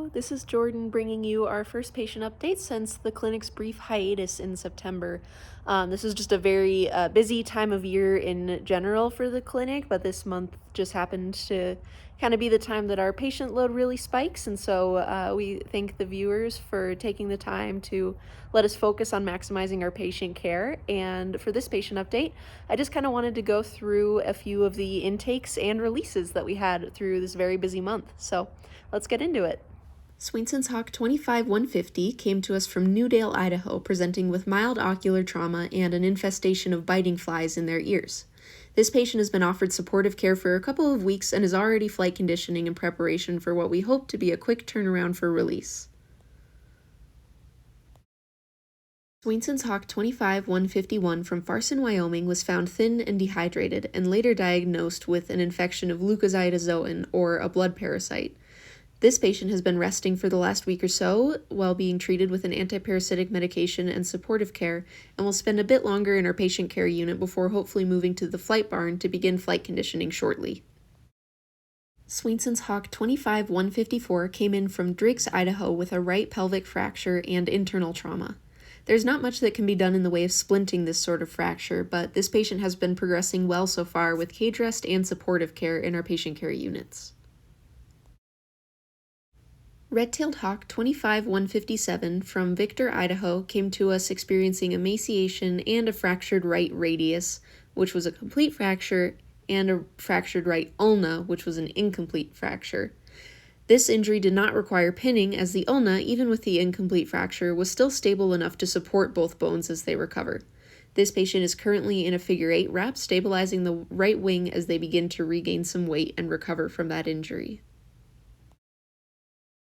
Hello, this is Jordan bringing you our first patient update since the clinic's brief hiatus in September. This is just a very busy time of year in general for the clinic, but this month just happened to kind of be the time that our patient load really spikes, and so we thank the viewers for taking the time to let us focus on maximizing our patient care. And for this patient update, I just kind of wanted to go through a few of the intakes and releases that we had through this very busy month. So let's get into it. Swainson's Hawk 25150 came to us from Newdale, Idaho, presenting with mild ocular trauma and an infestation of biting flies in their ears. This patient has been offered supportive care for a couple of weeks and is already flight conditioning in preparation for what we hope to be a quick turnaround for release. Swainson's Hawk 25151 from Farson, Wyoming was found thin and dehydrated and later diagnosed with an infection of leukozytozoan, or a blood parasite. This patient has been resting for the last week or so while being treated with an antiparasitic medication and supportive care, and will spend a bit longer in our patient care unit before hopefully moving to the flight barn to begin flight conditioning shortly. Swainson's Hawk 25154 came in from Driggs, Idaho with a right pelvic fracture and internal trauma. There's not much that can be done in the way of splinting this sort of fracture, but this patient has been progressing well so far with cage rest and supportive care in our patient care units. Red-tailed Hawk 25157 from Victor, Idaho came to us experiencing emaciation and a fractured right radius, which was a complete fracture, and a fractured right ulna, which was an incomplete fracture. This injury did not require pinning, as the ulna, even with the incomplete fracture, was still stable enough to support both bones as they recover. This patient is currently in a figure 8 wrap, stabilizing the right wing as they begin to regain some weight and recover from that injury.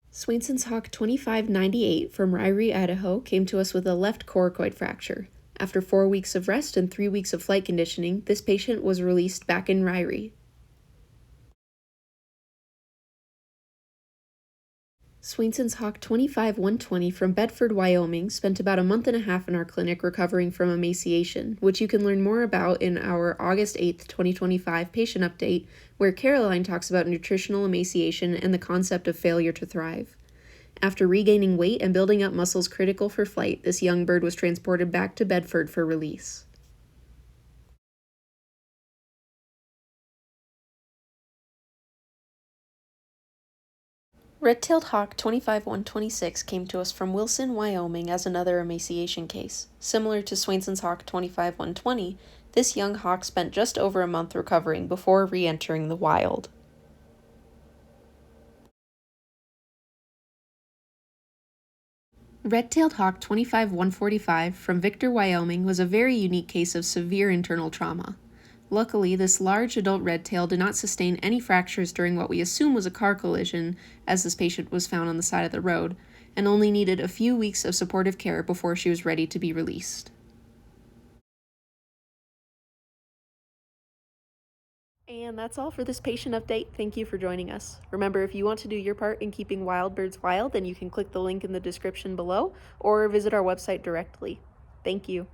Swainson's Hawk 2598 from Ryrie, Idaho came to us with a left coracoid fracture. After 4 weeks of rest and 3 weeks of flight conditioning, this patient was released back in Ryrie. Swainson's Hawk 25120 from Bedford, Wyoming spent about a month and a half in our clinic recovering from emaciation, which you can learn more about in our August 8th, 2025 patient update, where Caroline talks about nutritional emaciation and the concept of failure to thrive. After regaining weight and building up muscles critical for flight, this young bird was transported back to Bedford for release. Red-tailed Hawk 25126 came to us from Wilson, Wyoming as another emaciation case. Similar to Swainson's Hawk 25120, this young hawk spent just over a month recovering before re-entering the wild. Red-tailed Hawk 25145 from Victor, Wyoming was a very unique case of severe internal trauma. Luckily, this large adult red-tail did not sustain any fractures during what we assume was a car collision, as this patient was found on the side of the road, and only needed a few weeks of supportive care before she was ready to be released. And that's all for this patient update. Thank you for joining us. Remember, if you want to do your part in keeping wild birds wild, then you can click the link in the description below or visit our website directly. Thank you.